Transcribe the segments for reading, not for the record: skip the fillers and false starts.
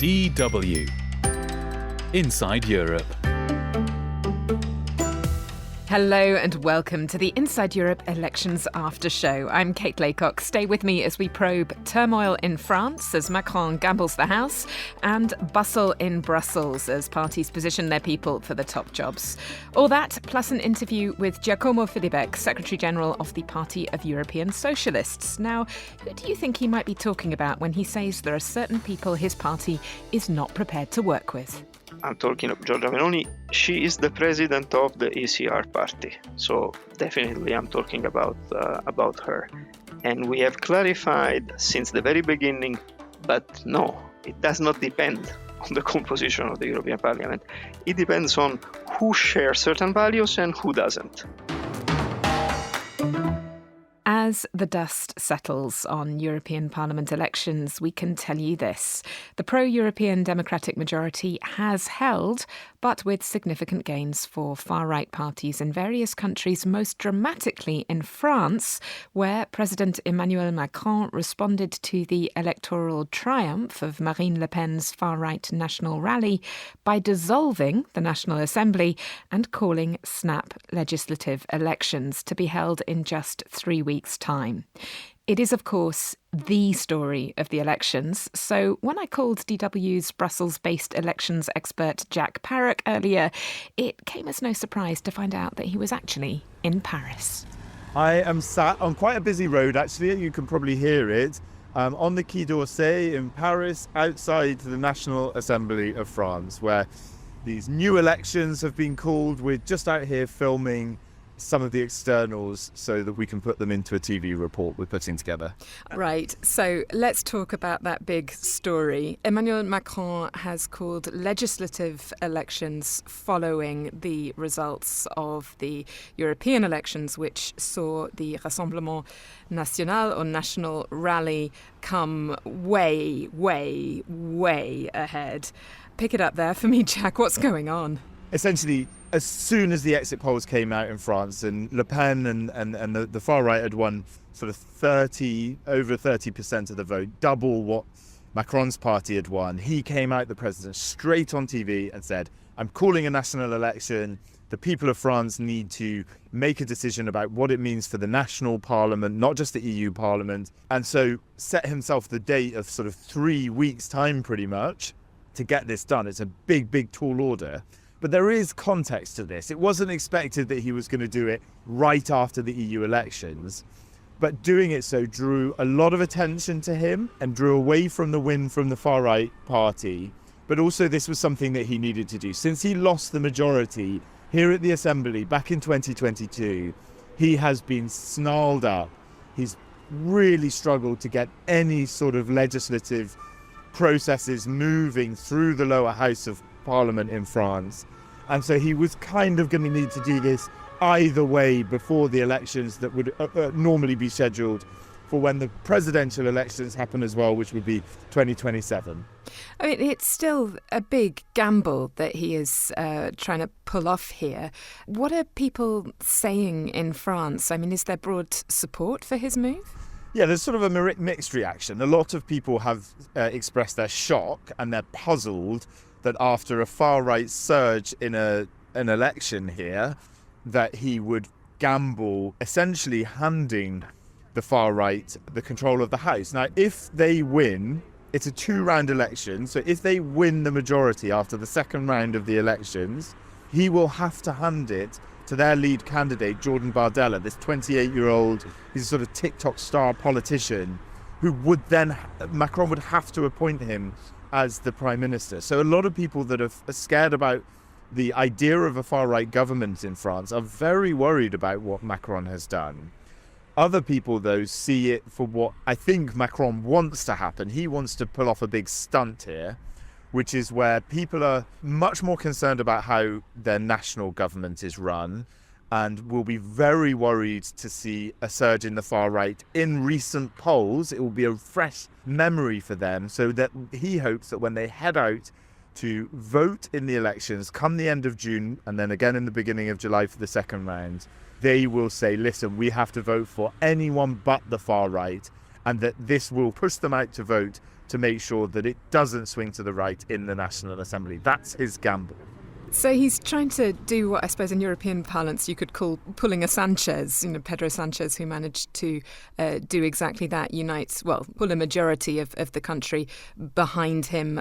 DW Inside Europe. Hello and welcome to the Inside Europe Elections After Show. I'm Kate Laycock. Stay with me as we probe turmoil in France as Macron gambles the House and bustle in Brussels as parties position their people for the top jobs. All that plus an interview with Giacomo Filibeck, Secretary-General of the Party of European Socialists. Now, who do you think he might be talking about when he says there are certain people his party is not prepared to work with? I'm talking of Giorgia Meloni. She is the president of the ECR party, so definitely I'm talking about her. And we have clarified since the very beginning, but no, it does not depend on the composition of the European Parliament. It depends on who shares certain values and who doesn't. As the dust settles on European Parliament elections, we can tell you this. The pro-European Democratic majority has held, but with significant gains for far-right parties in various countries, most dramatically in France, where President Emmanuel Macron responded to the electoral triumph of Marine Le Pen's far-right National Rally by dissolving the National Assembly and calling snap legislative elections to be held in just 3 weeks' time. It is, of course, the story of the elections. So when I called DW's Brussels-based elections expert Jack Parrock earlier, it came as no surprise to find out that he was actually in Paris. I am sat on quite a busy road, actually. You can probably hear it. On the Quai d'Orsay in Paris, outside the National Assembly of France, where these new elections have been called. We're just out here filming some of the externals so that we can put them into a TV report we're putting together. Right, so let's talk about that big story. Emmanuel Macron has called legislative elections following the results of the European elections, which saw the Rassemblement National or National Rally come way, way, way ahead. Pick it up there for me, Jack. What's going on? Essentially, as soon as the exit polls came out in France and Le Pen and the far right had won sort of over 30% of the vote, double what Macron's party had won, he came out, the president, straight on TV and said, I'm calling a national election. The people of France need to make a decision about what it means for the national parliament, not just the EU parliament. And so set himself the date of sort of 3 weeks' time pretty much to get this done. It's a big, big tall order. But there is context to this. It wasn't expected that he was going to do it right after the EU elections, but doing it so drew a lot of attention to him and drew away from the win from the far-right party. But also this was something that he needed to do. Since he lost the majority here at the Assembly back in 2022, he has been snarled up. He's really struggled to get any sort of legislative processes moving through the lower house of Parliament in France. And so he was kind of going to need to do this either way before the elections that would normally be scheduled for when the presidential elections happen as well, which would be 2027. I mean, it's still a big gamble that he is trying to pull off here. What are people saying in France? I mean, is there broad support for his move? Yeah, there's sort of a mixed reaction. A lot of people have expressed their shock and they're puzzled that after a far-right surge in an election here, that he would gamble essentially handing the far-right the control of the House. Now, if they win, it's a 2-round election, so if they win the majority after the second round of the elections, he will have to hand it to their lead candidate, Jordan Bardella, this 28-year-old, he's a sort of TikTok star politician, who would then, Macron would have to appoint him as the Prime Minister. So a lot of people that are scared about the idea of a far-right government in France are very worried about what Macron has done. Other people, though, see it for what I think Macron wants to happen. He wants to pull off a big stunt here, which is where people are much more concerned about how their national government is run and will be very worried to see a surge in the far right in recent polls. It will be a fresh memory for them, so that he hopes that when they head out to vote in the elections come the end of June and then again in the beginning of July for the second round, they will say, listen, we have to vote for anyone but the far right, and that this will push them out to vote to make sure that it doesn't swing to the right in the National Assembly. That's his gamble. So he's trying to do what I suppose in European parlance you could call pulling a Sanchez, Pedro Sanchez, who managed to do exactly that, pull a majority of the country behind him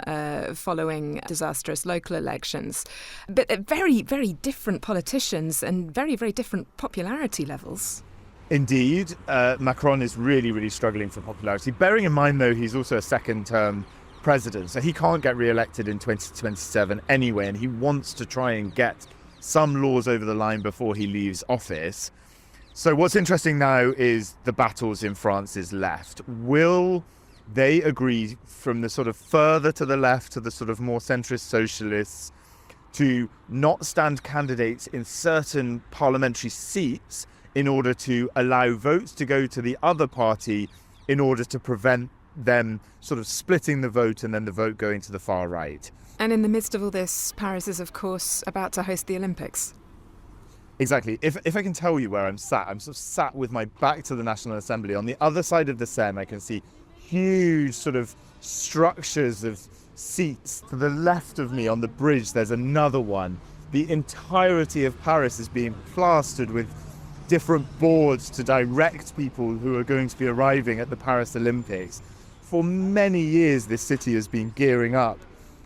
following disastrous local elections. But very, very different politicians and very, very different popularity levels. Indeed, Macron is really, really struggling for popularity. Bearing in mind, though, he's also a second-term president, so he can't get re-elected in 2027 anyway, and he wants to try and get some laws over the line before he leaves office. So what's interesting now is the battles in France's left. Will they agree, from the sort of further to the left to the sort of more centrist socialists, to not stand candidates in certain parliamentary seats in order to allow votes to go to the other party in order to prevent them sort of splitting the vote and then the vote going to the far right? And in the midst of all this, Paris is, of course, about to host the Olympics. Exactly. If I can tell you where I'm sat sort of sat with my back to the National Assembly. On the other side of the Seine, I can see huge sort of structures of seats. To the left of me on the bridge, there's another one. The entirety of Paris is being plastered with different boards to direct people who are going to be arriving at the Paris Olympics. For many years, this city has been gearing up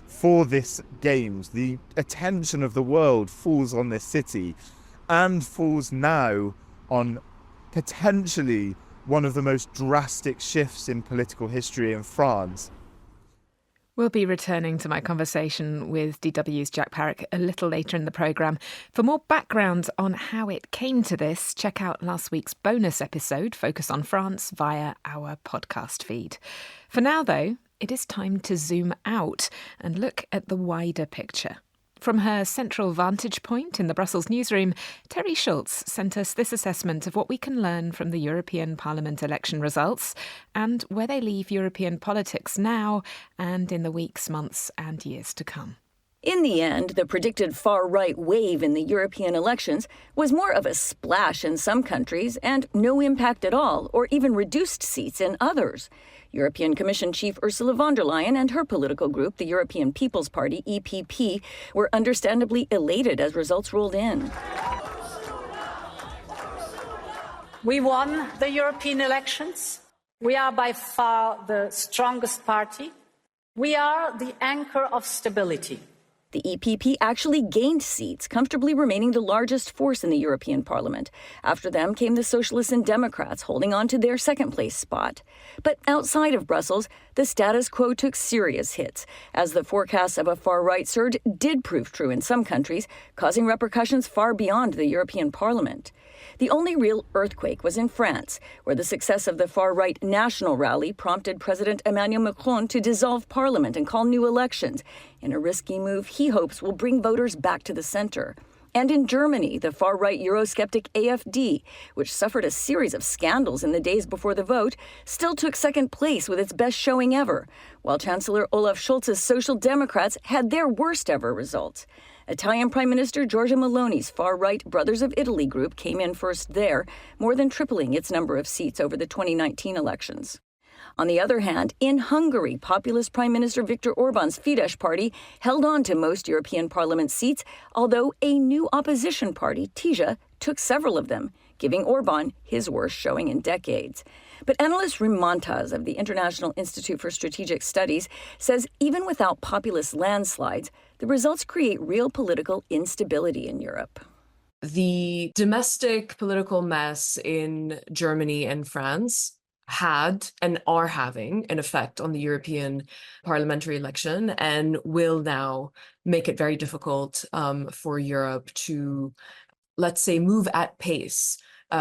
for this Games. The attention of the world falls on this city and falls now on potentially one of the most drastic shifts in political history in France. We'll be returning to my conversation with DW's Jack Parrock a little later in the programme. For more background on how it came to this, check out last week's bonus episode, Focus on France, via our podcast feed. For now, though, it is time to zoom out and look at the wider picture. From her central vantage point in the Brussels newsroom, Terry Schultz sent us this assessment of what we can learn from the European Parliament election results and where they leave European politics now and in the weeks, months and years to come. In the end, the predicted far-right wave in the European elections was more of a splash in some countries and no impact at all, or even reduced seats in others. European Commission Chief Ursula von der Leyen and her political group, the European People's Party, EPP, were understandably elated as results rolled in. We won the European elections. We are by far the strongest party. We are the anchor of stability. The EPP actually gained seats, comfortably remaining the largest force in the European Parliament. After them came the Socialists and Democrats, holding on to their second-place spot. But outside of Brussels, the status quo took serious hits, as the forecasts of a far-right surge did prove true in some countries, causing repercussions far beyond the European Parliament. The only real earthquake was in France, where the success of the far-right national rally prompted President Emmanuel Macron to dissolve parliament and call new elections, in a risky move he hopes will bring voters back to the center. And in Germany, the far-right Eurosceptic AfD, which suffered a series of scandals in the days before the vote, still took second place with its best showing ever, while Chancellor Olaf Scholz's Social Democrats had their worst ever results. Italian Prime Minister Giorgia Meloni's far-right Brothers of Italy group came in first there, more than tripling its number of seats over the 2019 elections. On the other hand, in Hungary, populist Prime Minister Viktor Orban's Fidesz party held on to most European Parliament seats, although a new opposition party, TISA, took several of them, giving Orban his worst showing in decades. But analyst Rim Montaz of the International Institute for Strategic Studies says even without populist landslides, the results create real political instability in Europe. The domestic political mess in Germany and France had and are having an effect on the European parliamentary election and will now make it very difficult for Europe to, let's say, move at pace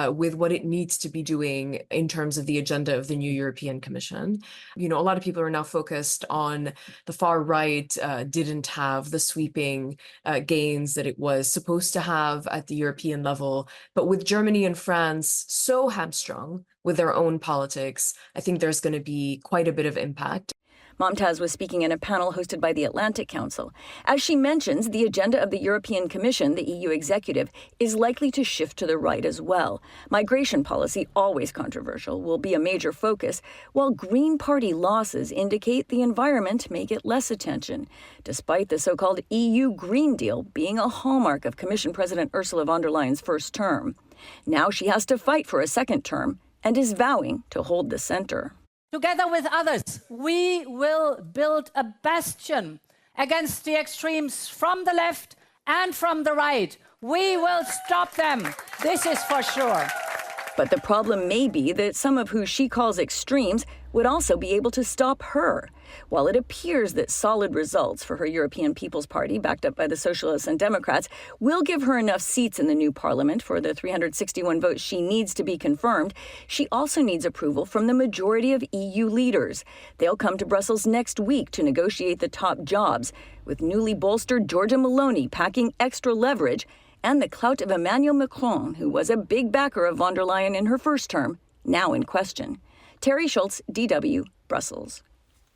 with what it needs to be doing in terms of the agenda of the new European Commission. You know, a lot of people are now focused on the far right didn't have the sweeping gains that it was supposed to have at the European level. But with Germany and France so hamstrung with their own politics, I think there's going to be quite a bit of impact. Momtaz was speaking in a panel hosted by the Atlantic Council. As she mentions, the agenda of the European Commission, the EU executive, is likely to shift to the right as well. Migration policy, always controversial, will be a major focus, while Green Party losses indicate the environment may get less attention, despite the so-called EU Green Deal being a hallmark of Commission President Ursula von der Leyen's first term. Now she has to fight for a second term and is vowing to hold the center. Together with others, we will build a bastion against the extremes from the left and from the right. We will stop them. This is for sure. But the problem may be that some of who she calls extremes would also be able to stop her. While it appears that solid results for her European People's Party, backed up by the Socialists and Democrats, will give her enough seats in the new parliament for the 361 votes she needs to be confirmed, she also needs approval from the majority of EU leaders. They'll come to Brussels next week to negotiate the top jobs, with newly bolstered Giorgia Meloni packing extra leverage and the clout of Emmanuel Macron, who was a big backer of von der Leyen in her first term, now in question. Terry Schultz, DW, Brussels.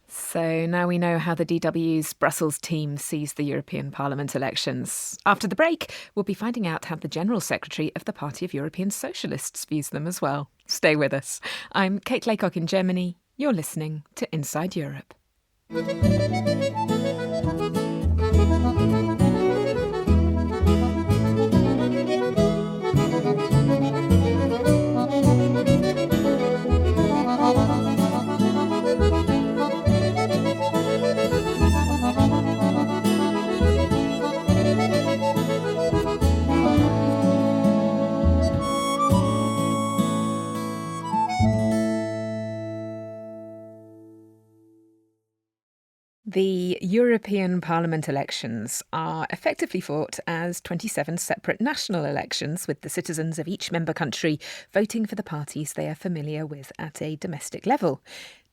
So now we know how the DW's Brussels team sees the European Parliament elections. After the break, we'll be finding out how the General Secretary of the Party of European Socialists views them as well. Stay with us. I'm Kate Laycock in Germany. You're listening to Inside Europe. The European Parliament elections are effectively fought as 27 separate national elections, with the citizens of each member country voting for the parties they are familiar with at a domestic level.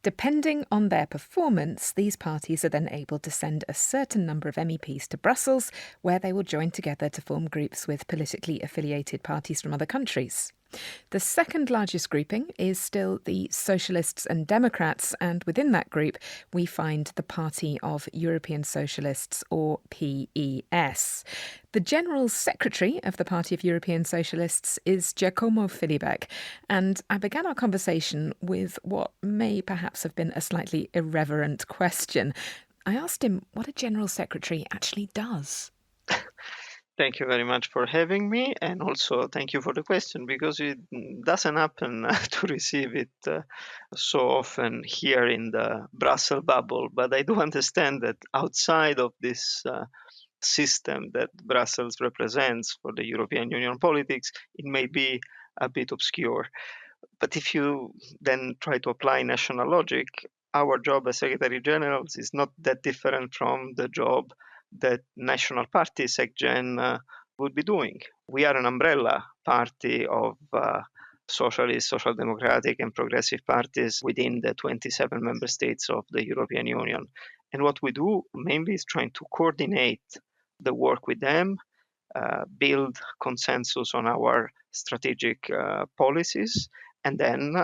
Depending on their performance, these parties are then able to send a certain number of MEPs to Brussels, where they will join together to form groups with politically affiliated parties from other countries. The second largest grouping is still the Socialists and Democrats, and within that group we find the Party of European Socialists, or PES. The General Secretary of the Party of European Socialists is Giacomo Filibeck, and I began our conversation with what may perhaps have been a slightly irreverent question. I asked him what a General Secretary actually does. Thank you very much for having me, and also thank you for the question, because it doesn't happen to receive it so often here in the Brussels bubble. But I do understand that outside of this system that Brussels represents for the European Union politics, it may be a bit obscure. But if you then try to apply national logic, our job as Secretary Generals is not that different from the job that national party SecGen would be doing. We are an umbrella party of socialist, social democratic and progressive parties within the 27 member states of the European Union. And what we do mainly is trying to coordinate the work with them, build consensus on our strategic policies, and then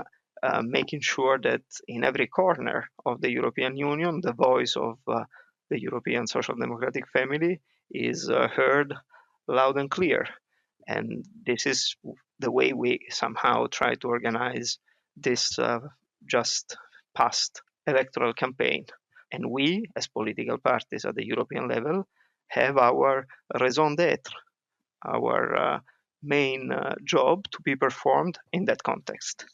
making sure that in every corner of the European Union, the voice of the European social democratic family is heard loud and clear. And this is the way we somehow try to organize this just past electoral campaign. And we, as political parties at the European level, have our raison d'etre, our main job to be performed in that context.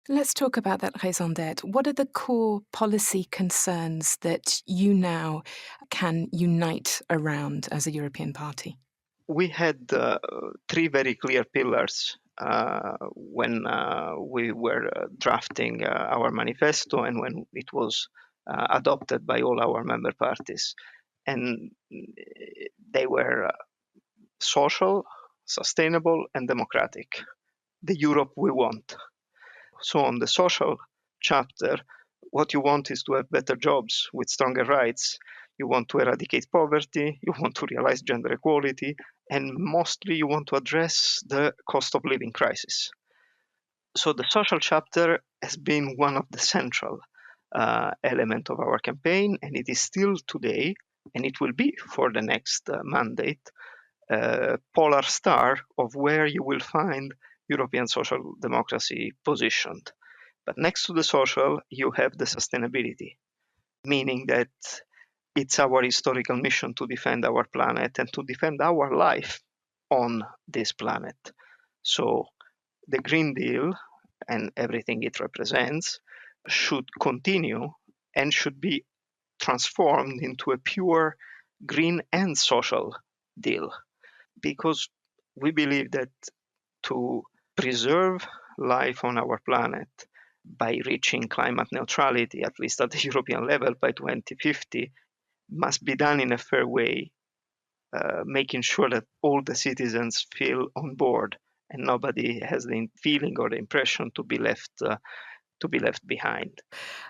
Let's talk about that raison d'etre. What are the core policy concerns that you now can unite around as a European party? We had three very clear pillars when we were drafting our manifesto and when it was adopted by all our member parties. And they were social, sustainable, and democratic. The Europe we want. So on the social chapter, what you want is to have better jobs with stronger rights. You want to eradicate poverty, you want to realize gender equality, and mostly you want to address the cost of living crisis. So the social chapter has been one of the central element of our campaign, and it is still today, and it will be for the next mandate, polar star of where you will find European social democracy positioned. But next to the social, you have the sustainability, meaning that it's our historical mission to defend our planet and to defend our life on this planet. So the Green Deal and everything it represents should continue and should be transformed into a pure green and social deal, because we believe that to preserve life on our planet by reaching climate neutrality, at least at the European level by 2050, must be done in a fair way, making sure that all the citizens feel on board and nobody has the feeling or the impression to be left behind.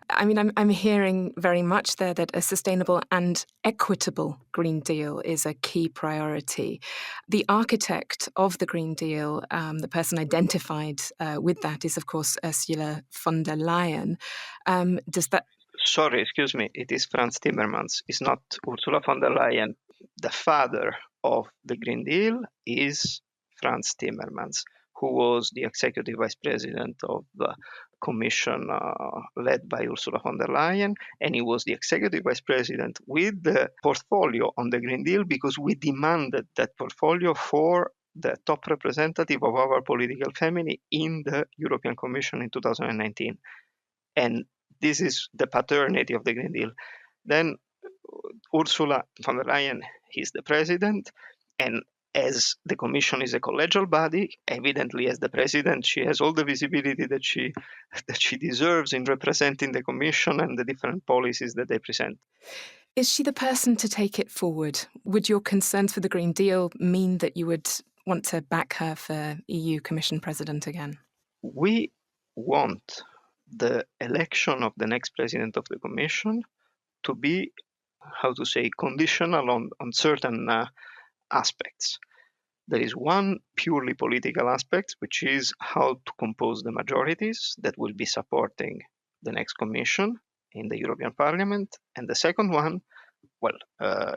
I mean, I'm hearing very much there that a sustainable and equitable Green Deal is a key priority. The architect of the Green Deal, the person identified with that, is, of course, Ursula von der Leyen. Does that... Sorry, excuse me, it is Franz Timmermans. It's not Ursula von der Leyen. The father of the Green Deal is Franz Timmermans, who was the executive vice president of the commission led by Ursula von der Leyen, and he was the executive vice president with the portfolio on the Green Deal because we demanded that portfolio for the top representative of our political family in the European Commission in 2019. And this is the paternity of the Green Deal. Then Ursula von der Leyen is the president, and as the Commission is a collegial body, evidently as the president, she has all the visibility that she deserves in representing the Commission and the different policies that they present. Is she the person to take it forward? Would your concerns for the Green Deal mean that you would want to back her for EU Commission President again? We want the election of the next president of the Commission to be, conditional on certain aspects. There is one purely political aspect, which is how to compose the majorities that will be supporting the next Commission in the European Parliament. And the second one,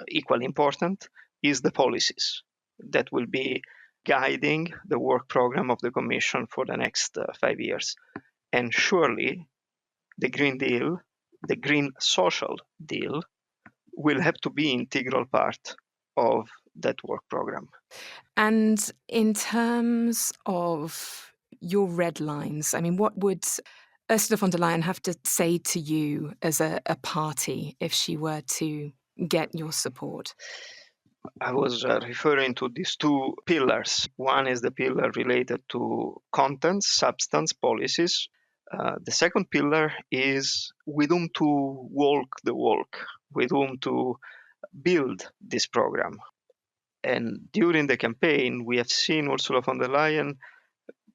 equally important, is the policies that will be guiding the work program of the Commission for the next 5 years. And surely the Green Deal, the Green Social Deal, will have to be an integral part of that work program. And in terms of your red lines, I mean, what would Ursula von der Leyen have to say to you as a party if she were to get your support? I was referring to these two pillars. One is the pillar related to content, substance, policies. The second pillar is with whom to walk the walk, with whom to build this program. And during the campaign, we have seen Ursula von der Leyen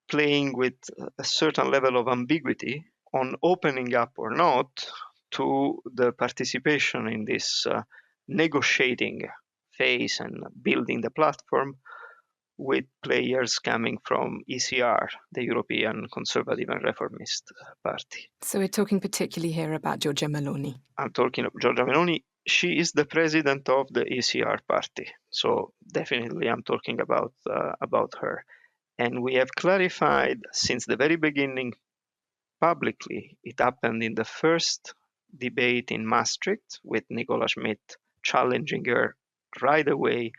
playing with a certain level of ambiguity on opening up or not to the participation in this negotiating phase and building the platform with players coming from ECR, the European Conservative and Reformist Party. So we're talking particularly here about Giorgia Meloni. I'm talking of Giorgia Meloni. She is the president of the ECR party. So definitely I'm talking about her. And we have clarified since the very beginning publicly, it happened in the first debate in Maastricht with Nicola Schmidt challenging her right away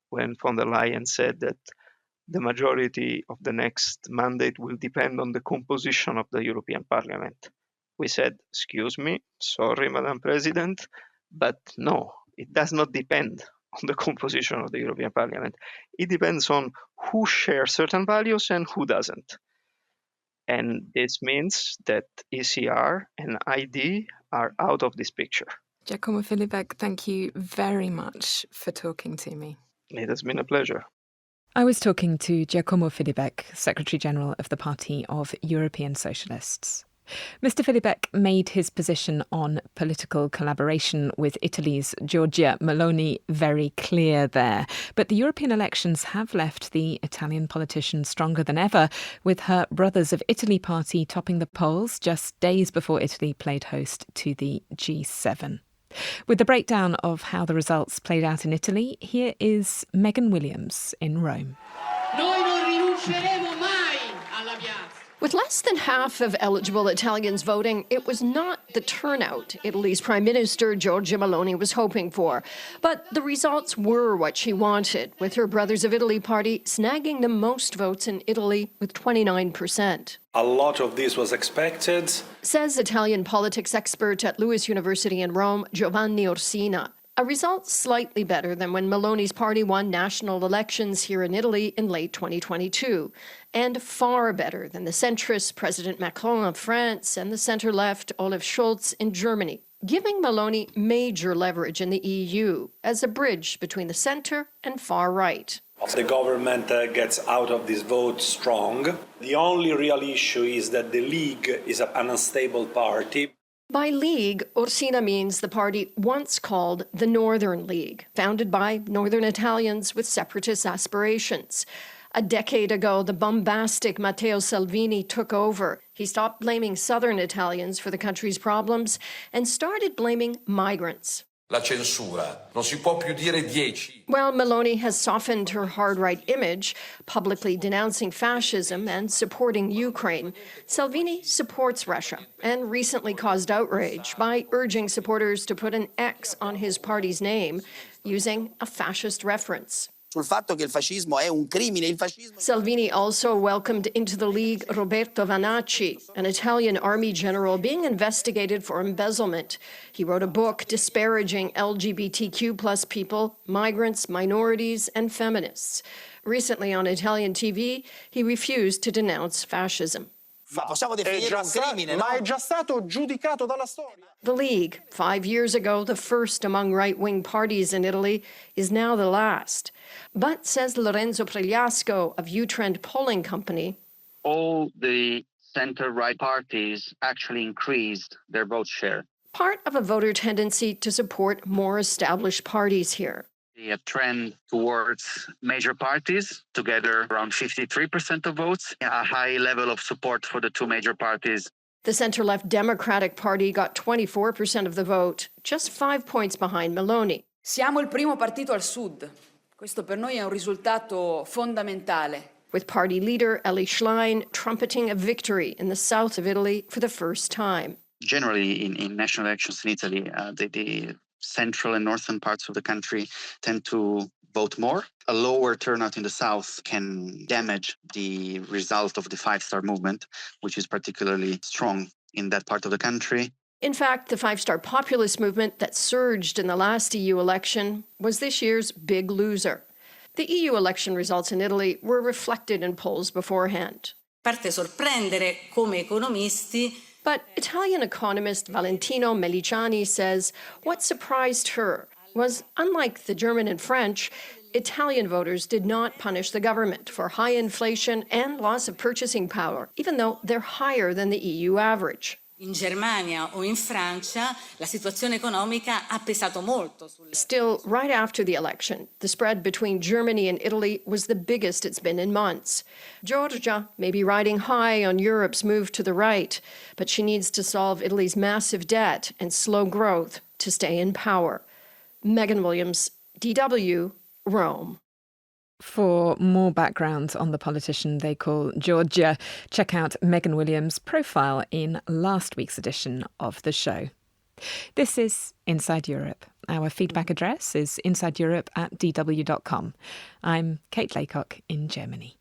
when von der Leyen said that the majority of the next mandate will depend on the composition of the European Parliament. We said, excuse me, sorry, Madam President, but no, it does not depend on the composition of the European Parliament. It depends on who shares certain values and who doesn't. And this means that ECR and ID are out of this picture. Giacomo Filibeck, thank you very much for talking to me. It has been a pleasure. I was talking to Giacomo Filibeck, Secretary General of the Party of European Socialists. Mr. Filibeck made his position on political collaboration with Italy's Giorgia Meloni very clear there. But the European elections have left the Italian politician stronger than ever, with her Brothers of Italy party topping the polls just days before Italy played host to the G7. With the breakdown of how the results played out in Italy, here is Megan Williams in Rome. With less than half of eligible Italians voting, it was not the turnout Italy's Prime Minister Giorgia Meloni was hoping for. But the results were what she wanted, with her Brothers of Italy party snagging the most votes in Italy with 29%. A lot of this was expected, says Italian politics expert at Lewis University in Rome, Giovanni Orsina. A result slightly better than when Meloni's party won national elections here in Italy in late 2022, and far better than the centrist President Macron of France and the center-left Olaf Scholz in Germany, giving Meloni major leverage in the EU as a bridge between the center and far right. the government gets out of this vote strong. The only real issue is that the League is an unstable party. By League, Orsina means the party once called the Northern League, founded by Northern Italians with separatist aspirations. A decade ago, the bombastic Matteo Salvini took over. He stopped blaming Southern Italians for the country's problems and started blaming migrants. La censura. Non si può più dire 10. Well, Meloni has softened her hard-right image, publicly denouncing fascism and supporting Ukraine. Salvini supports Russia and recently caused outrage by urging supporters to put an X on his party's name, using a fascist reference. Sul fatto che il fascismo è un crimine. Il fascismo... Salvini also welcomed into the League Roberto Vanacci, an Italian army general being investigated for embezzlement. He wrote a book disparaging LGBTQ+ people, migrants, minorities, and feminists. Recently on Italian TV, he refused to denounce fascism. Ma possiamo definire un crimine, no? Ma è già stato giudicato dalla storia. The League, 5 years ago the first among right-wing parties in Italy, is now the last. But, says Lorenzo Pregliasco of Utrend Polling Company, all the center-right parties actually increased their vote share. Part of a voter tendency to support more established parties here. A trend towards major parties, together around 53% of votes, a high level of support for the two major parties. The center-left Democratic Party got 24% of the vote, just 5 points behind Meloni. Siamo il primo partito al sud. Questo per noi è un risultato fondamentale. With party leader Elly Schlein trumpeting a victory in the south of Italy for the first time. Generally, in national elections in Italy, the central and northern parts of the country tend to vote more. A lower turnout in the south can damage the result of the five-star movement, which is particularly strong in that part of the country. In fact, the five-star populist movement that surged in the last EU election was this year's big loser. The EU election results in Italy were reflected in polls beforehand. Parte sorprendere come economisti. But Italian economist Valentino Meliciani says what surprised her was, unlike the German and French, Italian voters did not punish the government for high inflation and loss of purchasing power, even though they're higher than the EU average. In Germania o in Francia, la situazione economica ha pesato molto. Still, right after the election, the spread between Germany and Italy was the biggest it's been in months. Giorgia may be riding high on Europe's move to the right, but she needs to solve Italy's massive debt and slow growth to stay in power. Megan Williams, DW, Rome. For more background on the politician they call Giorgia, check out Megan Williams' profile in last week's edition of the show. This is Inside Europe. Our feedback address is insideeurope@dw.com. I'm Kate Laycock in Germany.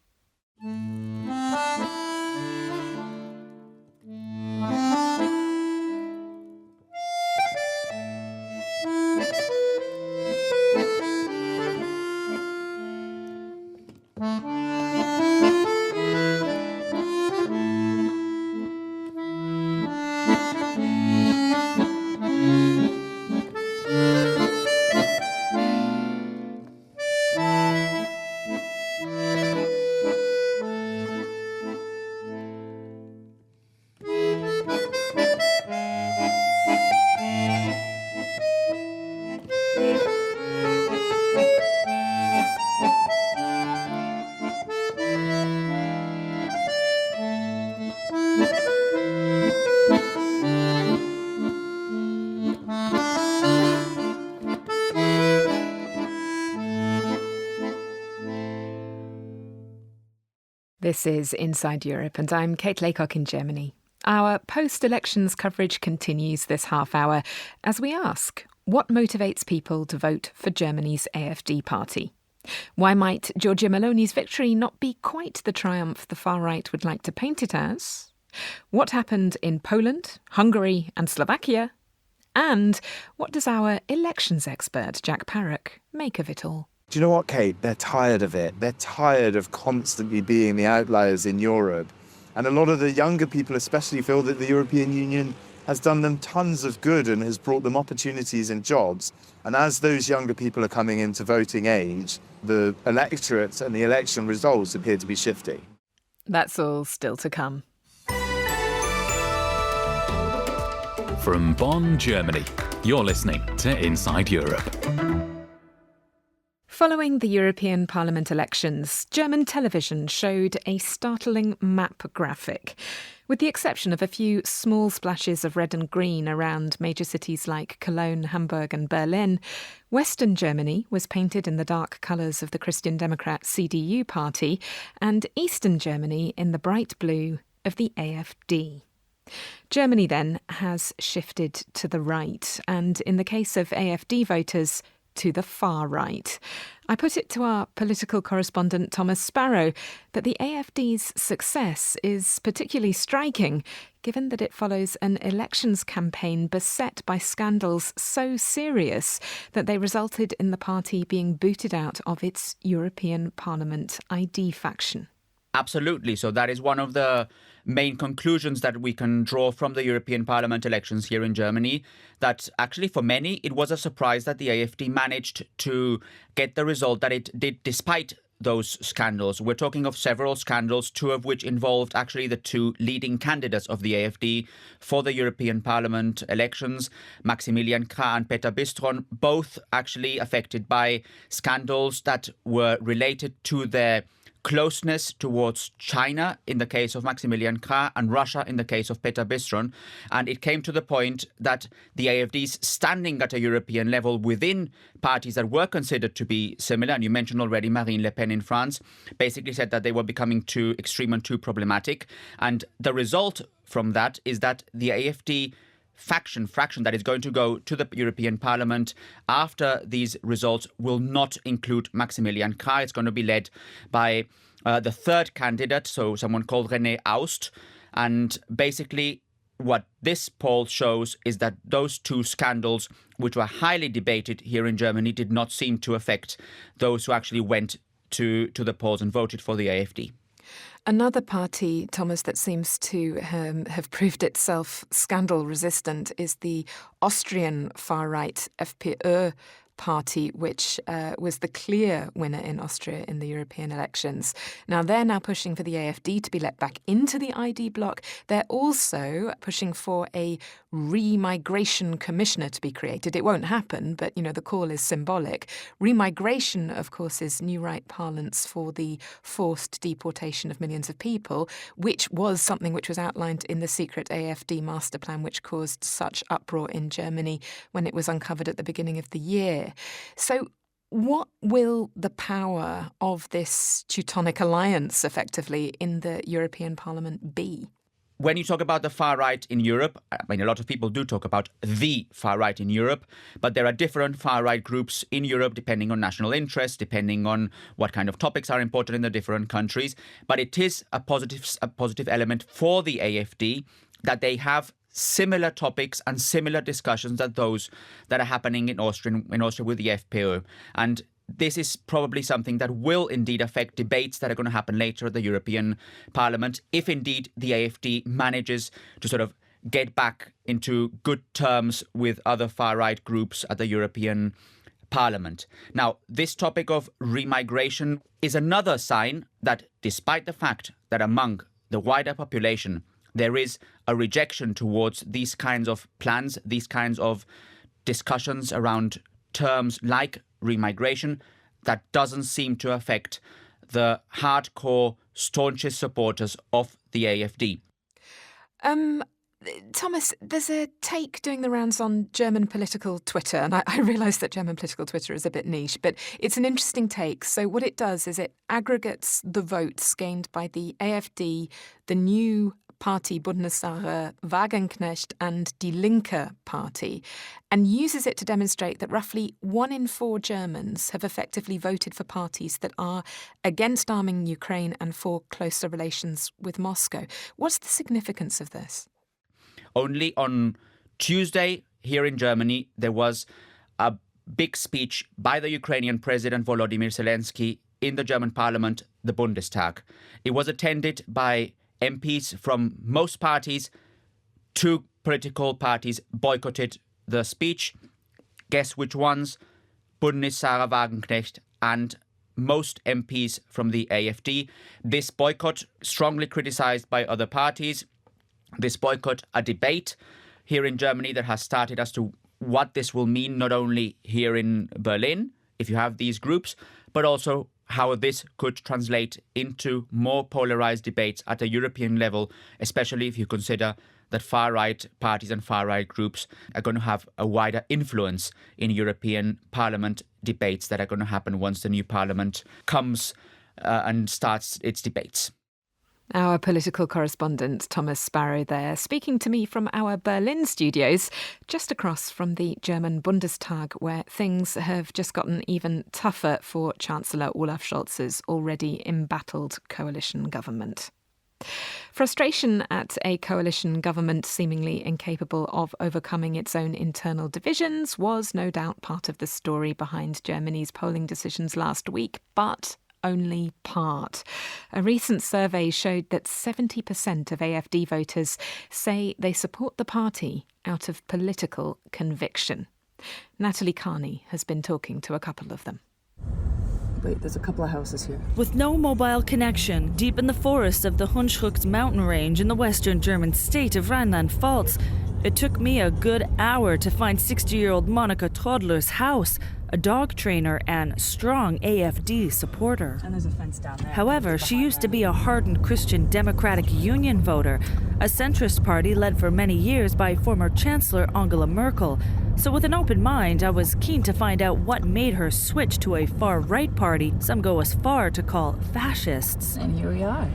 This is Inside Europe, and I'm Kate Laycock in Germany. Our post-elections coverage continues this half hour as we ask, what motivates people to vote for Germany's AfD party? Why might Giorgia Meloni's victory not be quite the triumph the far right would like to paint it as? What happened in Poland, Hungary and Slovakia? And what does our elections expert, Jack Parrock, make of it all? Do you know what, Kate? They're tired of it. They're tired of constantly being the outliers in Europe. And a lot of the younger people especially feel that the European Union has done them tons of good and has brought them opportunities and jobs. And as those younger people are coming into voting age, the electorate and the election results appear to be shifting. That's all still to come. From Bonn, Germany, you're listening to Inside Europe. Following the European Parliament elections, German television showed a startling map graphic. With the exception of a few small splashes of red and green around major cities like Cologne, Hamburg and Berlin, Western Germany was painted in the dark colours of the Christian Democrat CDU party and Eastern Germany in the bright blue of the AfD. Germany then has shifted to the right and, in the case of AfD voters, to the far right. I put it to our political correspondent Thomas Sparrow that the AfD's success is particularly striking, given that it follows an elections campaign beset by scandals so serious that they resulted in the party being booted out of its European Parliament ID faction. Absolutely. So that is one of the main conclusions that we can draw from the European Parliament elections here in Germany, that actually for many it was a surprise that the AfD managed to get the result that it did despite those scandals. We're talking of several scandals, two of which involved actually the two leading candidates of the AfD for the European Parliament elections, Maximilian Krah and Peter Bistron, both actually affected by scandals that were related to their closeness towards China in the case of Maximilian Krah and Russia in the case of Peter Bistron. And it came to the point that the AfD's standing at a European level within parties that were considered to be similar, and you mentioned already Marine Le Pen in France, basically said that they were becoming too extreme and too problematic. And the result from that is that the AfD fraction that is going to go to the European Parliament after these results will not include Maximilian Krah. It's going to be led by the third candidate, so someone called René Aust. And basically what this poll shows is that those two scandals, which were highly debated here in Germany, did not seem to affect those who actually went to the polls and voted for the AfD. Another party, Thomas, that seems to have proved itself scandal-resistant is the Austrian far-right FPÖ party, which was the clear winner in Austria in the European elections. Now, they're now pushing for the AfD to be let back into the ID bloc. They're also pushing for a remigration commissioner to be created. It won't happen, but, you know, the call is symbolic. Remigration, of course, is new right parlance for the forced deportation of millions of people, which was something which was outlined in the secret AfD master plan, which caused such uproar in Germany when it was uncovered at the beginning of the year. So what will the power of this Teutonic alliance, effectively, in the European Parliament be? When you talk about the far right in Europe, I mean, a lot of people do talk about the far right in Europe, but there are different far right groups in Europe depending on national interest, depending on what kind of topics are important in the different countries. But it is a positive element for the AfD that they have similar topics and similar discussions as those that are happening in Austria with the FPÖ. And this is probably something that will indeed affect debates that are going to happen later at the European Parliament, if indeed the AfD manages to sort of get back into good terms with other far-right groups at the European Parliament. Now, this topic of remigration is another sign that despite the fact that among the wider population there is a rejection towards these kinds of plans, these kinds of discussions around terms like remigration, that doesn't seem to affect the hardcore, staunchest supporters of the AfD. Thomas, there's a take doing the rounds on German political Twitter, and I realise that German political Twitter is a bit niche, but it's an interesting take. So what it does is it aggregates the votes gained by the AfD, the new party Bundessache Wagenknecht and Die Linke party, and uses it to demonstrate that roughly 1 in 4 Germans have effectively voted for parties that are against arming Ukraine and for closer relations with Moscow. What's the significance of this? Only on Tuesday here in Germany, there was a big speech by the Ukrainian President Volodymyr Zelensky in the German parliament, the Bundestag. It was attended by MPs from most parties. 2 political parties boycotted the speech. Guess which ones? Bundessache Wagenknecht and most MPs from the AfD. This boycott, strongly criticized by other parties. This boycott, a debate here in Germany that has started as to what this will mean, not only here in Berlin, if you have these groups, but also how this could translate into more polarized debates at a European level, especially if you consider that far-right parties and far-right groups are going to have a wider influence in European Parliament debates that are going to happen once the new Parliament comes and starts its debates. Our political correspondent, Thomas Sparrow there, speaking to me from our Berlin studios, just across from the German Bundestag, where things have just gotten even tougher for Chancellor Olaf Scholz's already embattled coalition government. Frustration at a coalition government seemingly incapable of overcoming its own internal divisions was no doubt part of the story behind Germany's polling decisions last week, but only part. A recent survey showed that 70% of AfD voters say they support the party out of political conviction. Natalie Carney has been talking to a couple of them. Wait, there's a couple of houses here. With no mobile connection, deep in the forest of the Hunsrück mountain range in the western German state of Rheinland-Pfalz, it took me a good hour to find 60-year-old Monika Trodler's house, a dog trainer and strong AfD supporter. And there's a fence down there. However, she used to be a hardened Christian Democratic Union voter, a centrist party led for many years by former Chancellor Angela Merkel. So with an open mind, I was keen to find out what made her switch to a far-right party some go as far to call fascists. And here we are.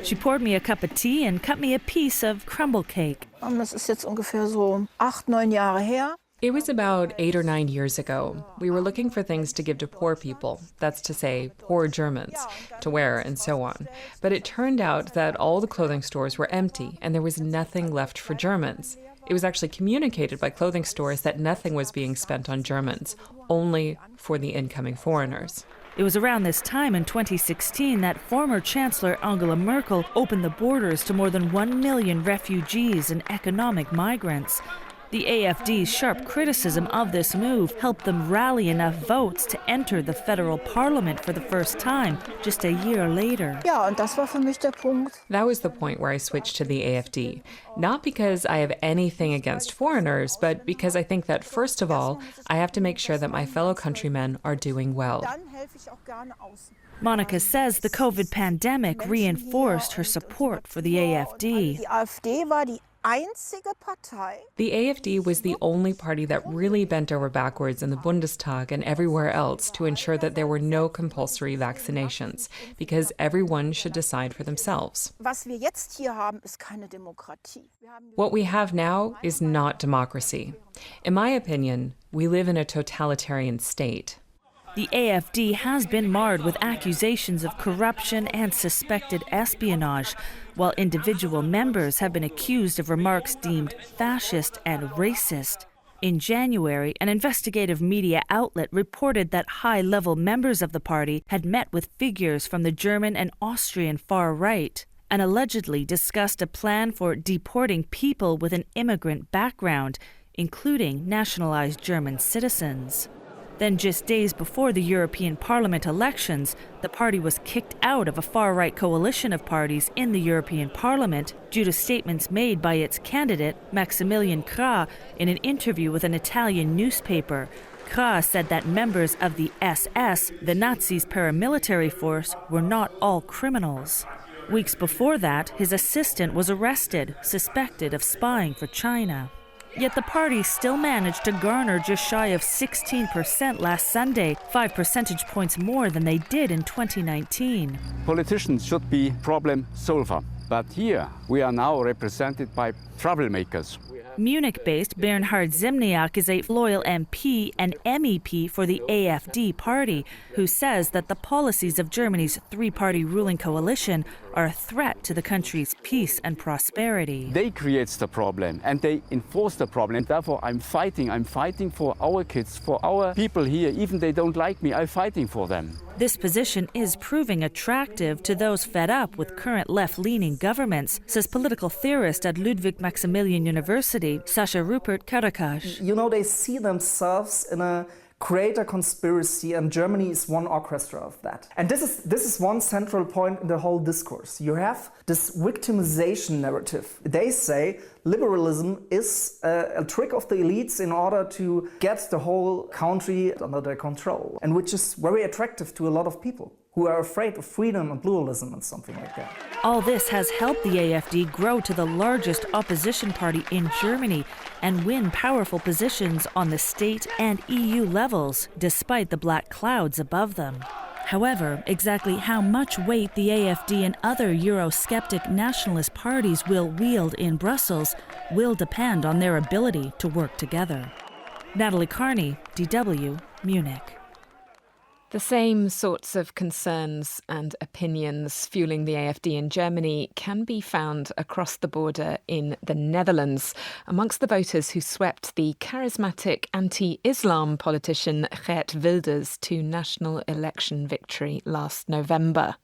She poured me a cup of tea and cut me a piece of crumble cake. Das ist jetzt ungefähr so 8-9 Jahre her. It was about 8 or 9 years ago. We were looking for things to give to poor people, that's to say, poor Germans, to wear and so on. But it turned out that all the clothing stores were empty and there was nothing left for Germans. It was actually communicated by clothing stores that nothing was being spent on Germans, only for the incoming foreigners. It was around this time in 2016 that former Chancellor Angela Merkel opened the borders to more than 1 million refugees and economic migrants. The AfD's sharp criticism of this move helped them rally enough votes to enter the federal parliament for the first time just a year later. Ja, und das war für mich der Punkt. That was the point where I switched to the AfD. Not because I have anything against foreigners, but because I think that, first of all, I have to make sure that my fellow countrymen are doing well. Monika says the COVID pandemic reinforced her support for the AfD. Die AfD war die einzige Partei. The AfD was the only party that really bent over backwards in the Bundestag and everywhere else to ensure that there were no compulsory vaccinations, because everyone should decide for themselves. Was wir jetzt hier haben, ist keine Demokratie. What we have now is not democracy. In my opinion, we live in a totalitarian state. The AfD has been marred with accusations of corruption and suspected espionage, while individual members have been accused of remarks deemed fascist and racist. In January, an investigative media outlet reported that high-level members of the party had met with figures from the German and Austrian far right and allegedly discussed a plan for deporting people with an immigrant background, including nationalized German citizens. Then just days before the European Parliament elections, the party was kicked out of a far-right coalition of parties in the European Parliament due to statements made by its candidate, Maximilian Krah, in an interview with an Italian newspaper. Krah said that members of the SS, the Nazis' paramilitary force, were not all criminals. Weeks before that, his assistant was arrested, suspected of spying for China. Yet the party still managed to garner just shy of 16% last Sunday, 5 percentage points more than they did in 2019. Politicians should be problem solver, but here we are now represented by troublemakers. Munich-based Bernhard Zimniak is a loyal MP and MEP for the AfD party, who says that the policies of Germany's three-party ruling coalition are a threat to the country's peace and prosperity. They create the problem and they enforce the problem. And therefore I'm fighting for our kids, for our people here. Even they don't like me, I'm fighting for them. This position is proving attractive to those fed up with current left-leaning governments, says political theorist at Ludwig Maximilian University, Sasha Rupert Karakash. You know, they see themselves in a greater conspiracy, and Germany is one orchestra of that. And this is one central point in the whole discourse. You have this victimization narrative. They say liberalism is a trick of the elites in order to get the whole country under their control, and which is very attractive to a lot of people who are afraid of freedom and pluralism and something like that. All this has helped the AfD grow to the largest opposition party in Germany and win powerful positions on the state and EU levels, despite the black clouds above them. However, exactly how much weight the AfD and other Eurosceptic nationalist parties will wield in Brussels will depend on their ability to work together. Natalie Carney, DW, Munich. The same sorts of concerns and opinions fueling the AfD in Germany can be found across the border in the Netherlands, amongst the voters who swept the charismatic anti-Islam politician Geert Wilders to national election victory last November.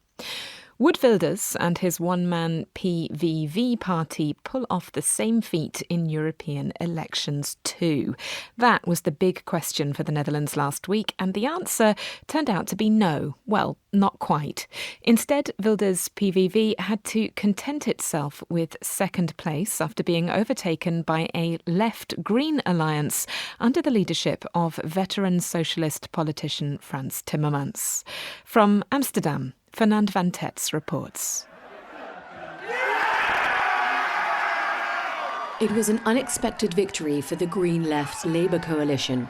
Would Wilders and his one-man PVV party pull off the same feat in European elections too? That was the big question for the Netherlands last week, and the answer turned out to be no. Well, not quite. Instead, Wilders' PVV had to content itself with second place after being overtaken by a left-green alliance under the leadership of veteran socialist politician Frans Timmermans. From Amsterdam, Fernand van Tetz reports. It was an unexpected victory for the Green Left Labour coalition.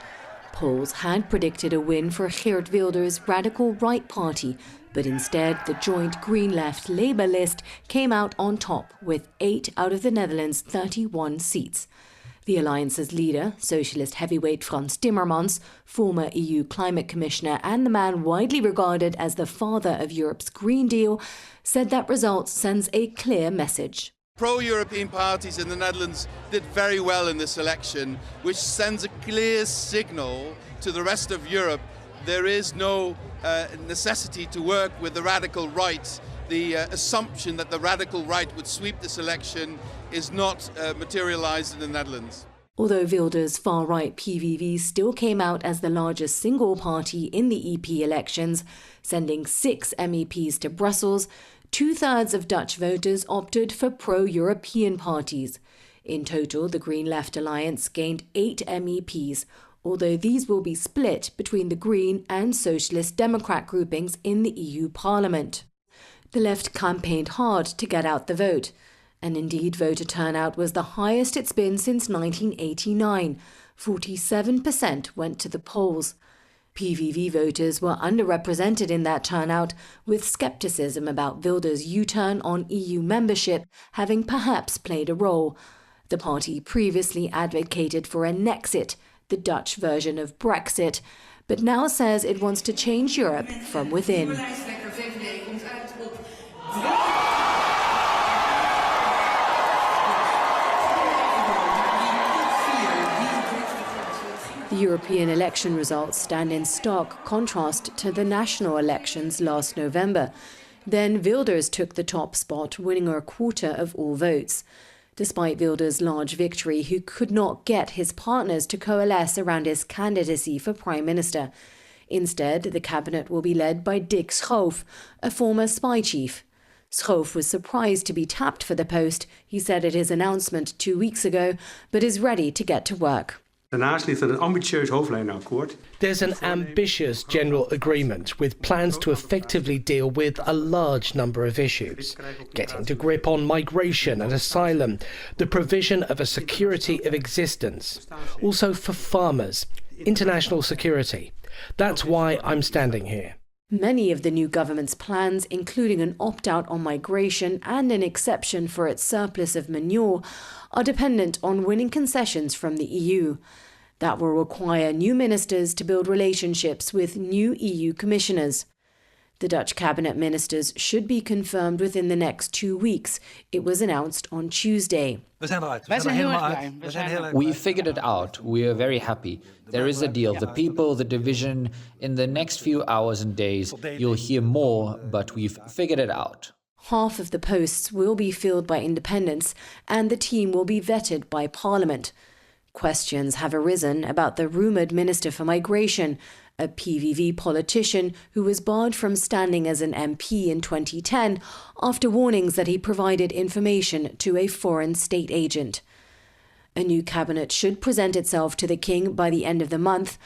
Polls had predicted a win for Geert Wilders' radical right party, but instead the joint Green Left Labour list came out on top with 8 out of the Netherlands' 31 seats. The alliance's leader, socialist heavyweight Frans Timmermans, former EU climate commissioner and the man widely regarded as the father of Europe's Green Deal, said that result sends a clear message. Pro-European parties in the Netherlands did very well in this election, which sends a clear signal to the rest of Europe. There is no necessity to work with the radical right. The assumption that the radical right would sweep this election is not materialised in the Netherlands. Although Wilders' far-right PVV still came out as the largest single party in the EP elections, sending 6 MEPs to Brussels, 2/3 of Dutch voters opted for pro-European parties. In total, the Green Left Alliance gained 8 MEPs, although these will be split between the Green and Socialist Democrat groupings in the EU Parliament. The left campaigned hard to get out the vote, and indeed voter turnout was the highest it's been since 1989. 47% went to the polls. PVV voters were underrepresented in that turnout, with scepticism about Wilders' U-turn on EU membership having perhaps played a role. The party previously advocated for a Nexit, the Dutch version of Brexit, but now says it wants to change Europe from within. The European election results stand in stark contrast to the national elections last November. Then Wilders took the top spot, winning a quarter of all votes. Despite Wilders' large victory, he could not get his partners to coalesce around his candidacy for Prime Minister. Instead, the cabinet will be led by Dick Schoof, a former spy chief. Schoof was surprised to be tapped for the post, he said at his announcement 2 weeks ago, but is ready to get to work. There's an ambitious general agreement with plans to effectively deal with a large number of issues, getting to grip on migration and asylum, the provision of a security of existence, also for farmers, international security. That's why I'm standing here. Many of the new government's plans, including an opt-out on migration and an exception for its surplus of manure, are dependent on winning concessions from the EU. That will require new ministers to build relationships with new EU commissioners. The Dutch cabinet ministers should be confirmed within the next 2 weeks. It was announced on Tuesday. We figured it out. We are very happy. There is a deal. The people, the division. In the next few hours and days, you'll hear more, but we've figured it out. Half of the posts will be filled by independents, and the team will be vetted by Parliament. Questions have arisen about the rumoured Minister for Migration, a PVV politician who was barred from standing as an MP in 2010 after warnings that he provided information to a foreign state agent. A new cabinet should present itself to the king by the end of the month.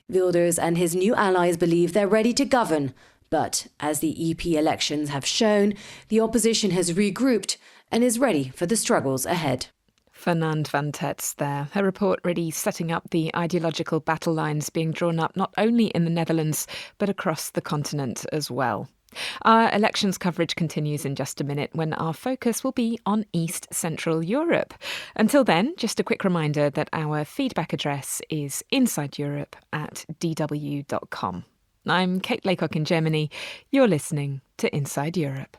Wilders and his new allies believe they're ready to govern, but as the EP elections have shown, the opposition has regrouped and is ready for the struggles ahead. Fernand van Tetz there. Her report really setting up the ideological battle lines being drawn up not only in the Netherlands, but across the continent as well. Our elections coverage continues in just a minute when our focus will be on East Central Europe. Until then, just a quick reminder that our feedback address is insideeurope@dw.com. I'm Kate Laycock in Germany. You're listening to Inside Europe.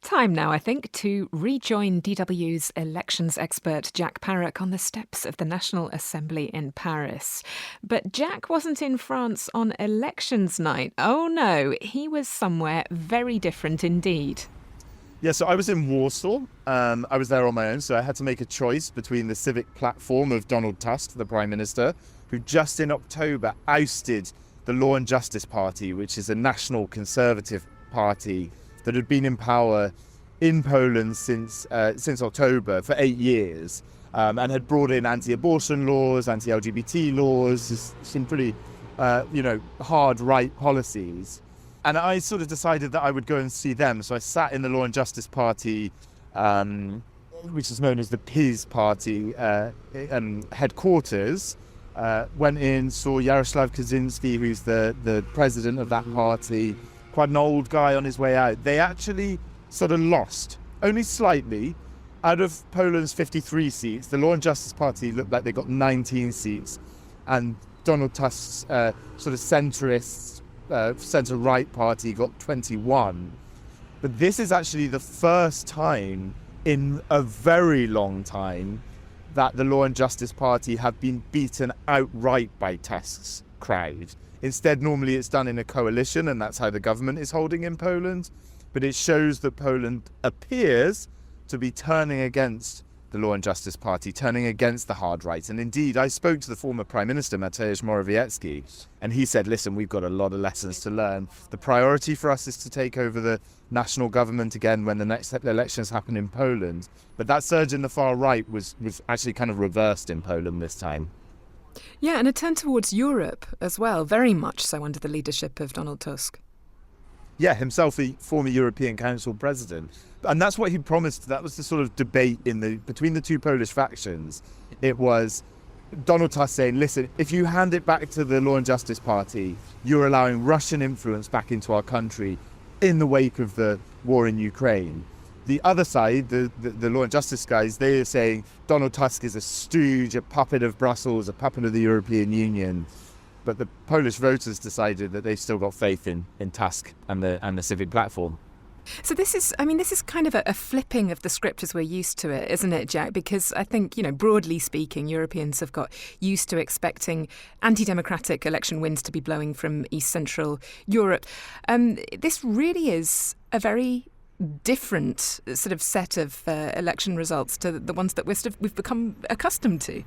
Time now, I think, to rejoin DW's elections expert Jack Parrock on the steps of the National Assembly in Paris. But Jack wasn't in France on elections night. Oh no, he was somewhere very different indeed. Yeah, so I was in Warsaw. I was there on my own, so I had to make a choice between the civic platform of Donald Tusk, the Prime Minister, who just in October ousted the Law and Justice Party, which is a national conservative party that had been in power in Poland since October for 8 years, and had brought in anti-abortion laws, anti-LGBT laws, some pretty, hard right policies. And I sort of decided that I would go and see them. So I sat in the Law and Justice Party, which is known as the PiS Party, headquarters. Went in, saw Jarosław Kaczynski, who's the president of that party, quite an old guy on his way out. They actually sort of lost, only slightly. Out of Poland's 53 seats, the Law and Justice Party looked like they got 19 seats, and Donald Tusk's sort of centrist, centre-right party got 21. But this is actually the first time in a very long time that the Law and Justice Party have been beaten outright by Tusk's crowd. Instead, normally it's done in a coalition, and that's how the government is holding in Poland. But it shows that Poland appears to be turning against the Law and Justice Party, turning against the hard right. And indeed, I spoke to the former Prime Minister, Mateusz Morawiecki, and he said, listen, we've got a lot of lessons to learn. The priority for us is to take over the national government again when the next elections happen in Poland. But that surge in the far right was actually kind of reversed in Poland this time. Yeah, and a turn towards Europe as well, very much so under the leadership of Donald Tusk. Yeah, himself the former European Council president. And that's what he promised. That was the sort of debate between the two Polish factions. It was Donald Tusk saying, listen, if you hand it back to the Law and Justice Party, you're allowing Russian influence back into our country in the wake of the war in Ukraine. The other side, the Law and Justice guys, they are saying Donald Tusk is a stooge, a puppet of Brussels, a puppet of the European Union. But the Polish voters decided that they've still got faith in Tusk and the civic platform. So this is kind of a flipping of the script as we're used to it, isn't it, Jack? Because I think, broadly speaking, Europeans have got used to expecting anti-democratic election winds to be blowing from East Central Europe. This really is a very different sort of set of election results to the ones that we've become accustomed to.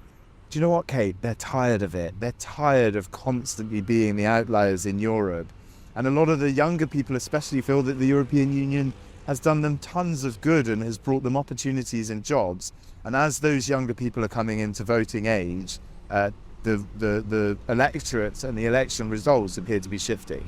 Do you know what, Kate? They're tired of it. They're tired of constantly being the outliers in Europe. And a lot of the younger people especially feel that the European Union has done them tons of good and has brought them opportunities and jobs. And as those younger people are coming into voting age, the electorates and the election results appear to be shifting.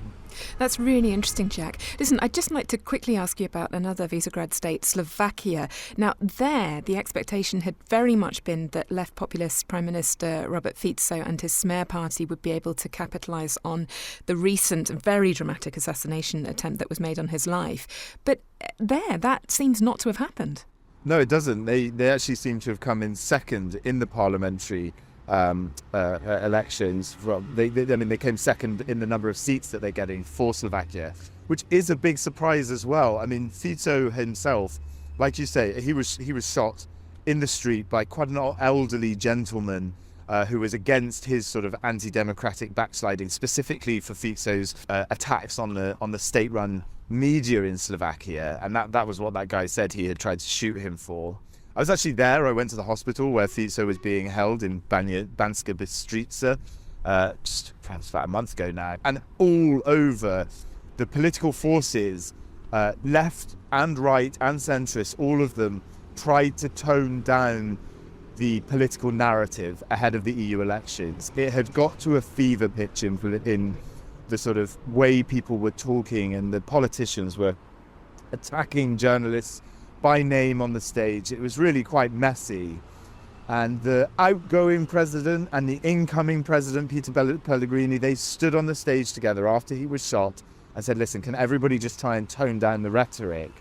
That's really interesting, Jack. Listen, I'd just like to quickly ask you about another Visegrad state, Slovakia. Now, there, the expectation had very much been that left populist Prime Minister Robert Fico and his Smer party would be able to capitalise on the recent, very dramatic assassination attempt that was made on his life. But there, that seems not to have happened. No, it doesn't. They actually seem to have come in second in the parliamentary elections. They came second in the number of seats that they're getting for Slovakia, which is a big surprise as well. I mean, Fico himself, like you say, he was shot in the street by quite an elderly gentleman who was against his sort of anti-democratic backsliding, specifically for Fico's attacks on the state-run media in Slovakia, and that was what that guy said he had tried to shoot him for. I was actually there. I went to the hospital where Fico was being held in Banska Bystrica just perhaps about a month ago now. And all over, the political forces, left and right and centrist, all of them tried to tone down the political narrative ahead of the EU elections. It had got to a fever pitch in the sort of way people were talking, and the politicians were attacking journalists by name on the stage. It was really quite messy. And the outgoing president and the incoming president, Peter Pellegrini, they stood on the stage together after he was shot and said, listen, can everybody just try and tone down the rhetoric?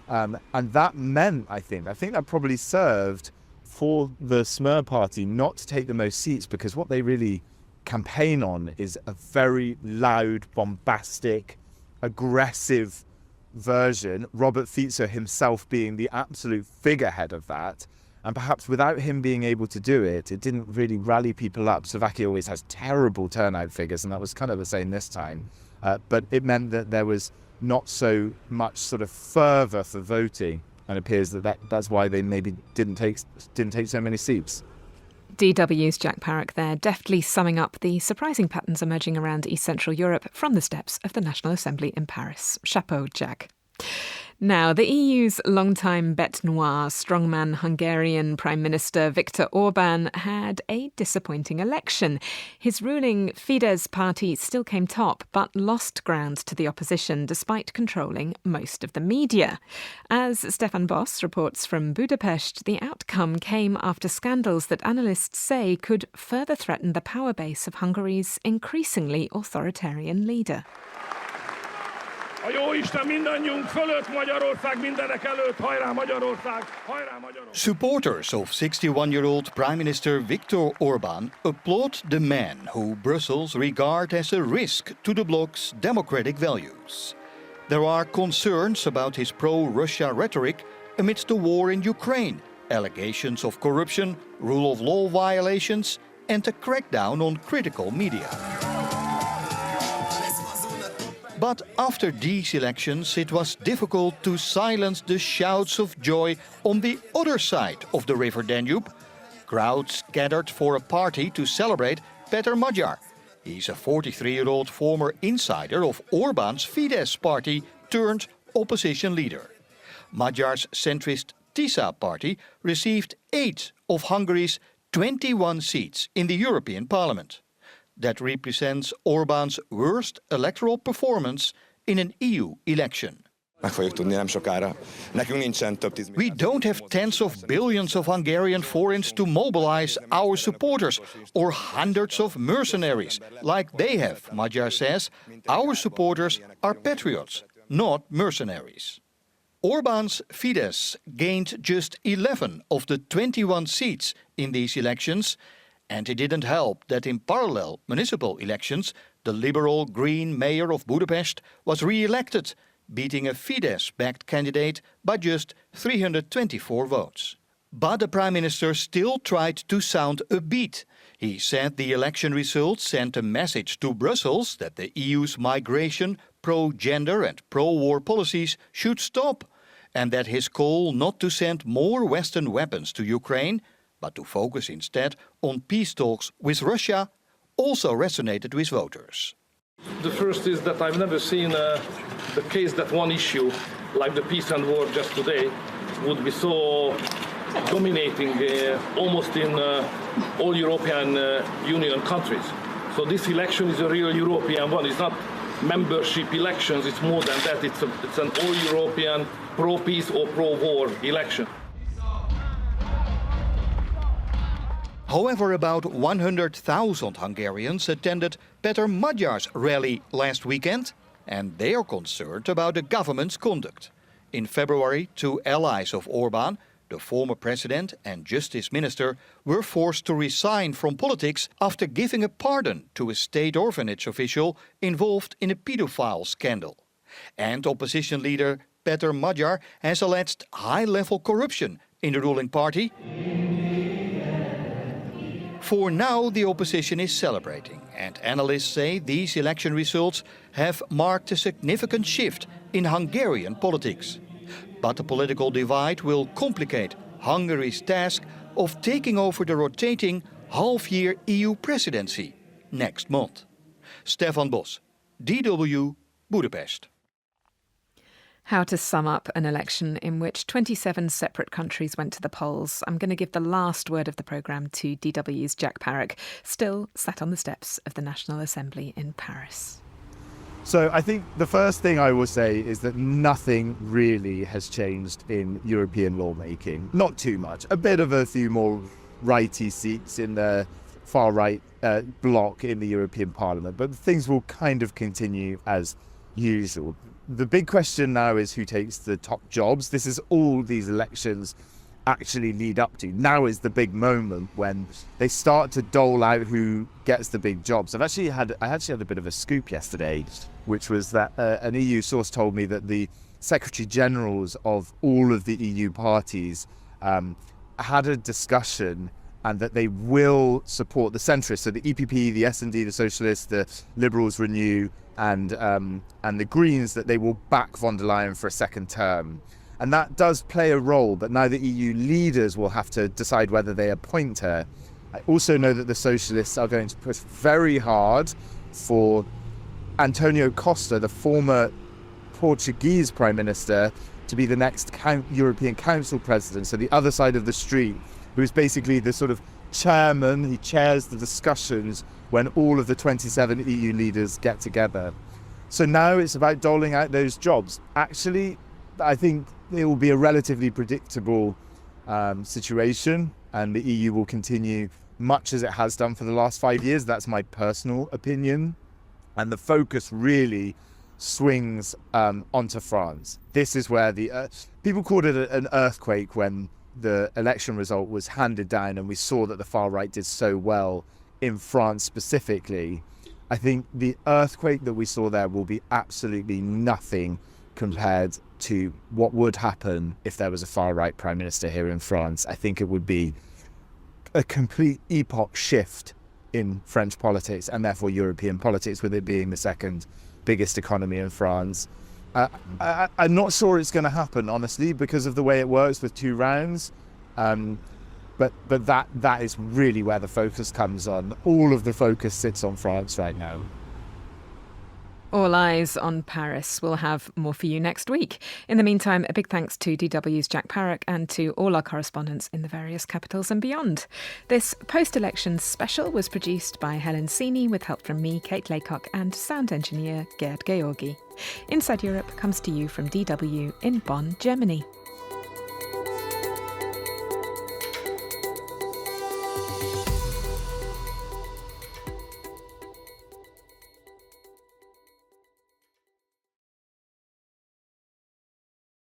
And that meant, I think that probably served for the Smer party not to take the most seats, because what they really campaign on is a very loud, bombastic, aggressive version, Robert Fico himself being the absolute figurehead of that. And perhaps without him being able to do it, it didn't really rally people up. Slovakia always has terrible turnout figures, and that was kind of the same this time. But it meant that there was not so much sort of fervour for voting, and it appears that's why they maybe didn't take so many seats. DW's Jack Parrock there, deftly summing up the surprising patterns emerging around East Central Europe from the steps of the National Assembly in Paris. Chapeau, Jack. Now, the EU's longtime bête noire, strongman Hungarian Prime Minister Viktor Orban had a disappointing election. His ruling Fidesz party still came top, but lost ground to the opposition despite controlling most of the media. As Stefan Boss reports from Budapest, the outcome came after scandals that analysts say could further threaten the power base of Hungary's increasingly authoritarian leader. A jóisten mindannyiunk fölött, Magyarország mindenek előtt, hajrá Magyarország, hajrá Magyarország. Supporters of 61-year-old Prime Minister Viktor Orban applaud the man who Brussels regard as a risk to the bloc's democratic values. There are concerns about his pro-Russia rhetoric amidst the war in Ukraine, allegations of corruption, rule of law violations, and a crackdown on critical media. But after these elections, it was difficult to silence the shouts of joy on the other side of the river Danube. Crowds gathered for a party to celebrate Peter Magyar. He's a 43-year-old former insider of Orban's Fidesz party turned opposition leader. Magyar's centrist TISA party received 8 of Hungary's 21 seats in the European Parliament. That represents Orban's worst electoral performance in an EU election. We don't have tens of billions of Hungarian forints to mobilize our supporters or hundreds of mercenaries like they have, Magyar says. Our supporters are patriots, not mercenaries. Orban's Fidesz gained just 11 of the 21 seats in these elections. And it didn't help that in parallel municipal elections, the liberal Green mayor of Budapest was re-elected, beating a Fidesz-backed candidate by just 324 votes. But the Prime Minister still tried to sound upbeat. He said the election results sent a message to Brussels that the EU's migration, pro-gender and pro-war policies should stop, and that his call not to send more Western weapons to Ukraine, but to focus instead on peace talks with Russia, also resonated with voters. The first is that I've never seen the case that one issue, like the peace and war just today, would be so dominating almost in all European Union countries. So this election is a real European one. It's not membership elections, it's more than that. It's an all-European pro-peace or pro-war election. However, about 100,000 Hungarians attended Peter Magyar's rally last weekend, and they are concerned about the government's conduct. In February, 2 allies of Orban, the former president and justice minister, were forced to resign from politics after giving a pardon to a state orphanage official involved in a pedophile scandal. And opposition leader Peter Magyar has alleged high-level corruption in the ruling party. For now, the opposition is celebrating, and analysts say these election results have marked a significant shift in Hungarian politics. But the political divide will complicate Hungary's task of taking over the rotating half-year EU presidency next month. Stefan Bos, DW, Budapest. How to sum up an election in which 27 separate countries went to the polls. I'm going to give the last word of the programme to DW's Jack Parrock, still sat on the steps of the National Assembly in Paris. So I think the first thing I will say is that nothing really has changed in European lawmaking. Not too much. A bit of a few more righty seats in the far-right bloc in the European Parliament, but things will kind of continue as usual. The big question now is who takes the top jobs. This is all these elections actually lead up to. Now is the big moment when they start to dole out who gets the big jobs. I actually had a bit of a scoop yesterday, which was that an EU source told me that the Secretary Generals of all of the EU parties had a discussion and that they will support the centrists. So the EPP, the S&D, the Socialists, the Liberals, Renew, and the Greens, that they will back von der Leyen for a second term. And that does play a role, but now the EU leaders will have to decide whether they appoint her. I also know that the Socialists are going to push very hard for Antonio Costa, the former Portuguese Prime Minister, to be the next European Council President, so the other side of the street, who's basically the sort of chairman. He chairs the discussions when all of the 27 EU leaders get together. So now it's about doling out those jobs. Actually, I think it will be a relatively predictable situation, and the EU will continue much as it has done for the last 5 years. That's my personal opinion. And the focus really swings onto France. This is where the people called it an earthquake when the election result was handed down and we saw that the far right did so well in France specifically. I think the earthquake that we saw there will be absolutely nothing compared to what would happen if there was a far right prime minister here in France. I think it would be a complete epoch shift in French politics and therefore European politics, with it being the second biggest economy in France. I'm not sure it's going to happen, honestly, because of the way it works with 2 rounds. But that is really where the focus comes on. All of the focus sits on France right now. All eyes on Paris. We'll have more for you next week. In the meantime, a big thanks to DW's Jack Parrock and to all our correspondents in the various capitals and beyond. This post-election special was produced by Helen Seeney with help from me, Kate Laycock, and sound engineer Gerd Georgi. Inside Europe comes to you from DW in Bonn, Germany.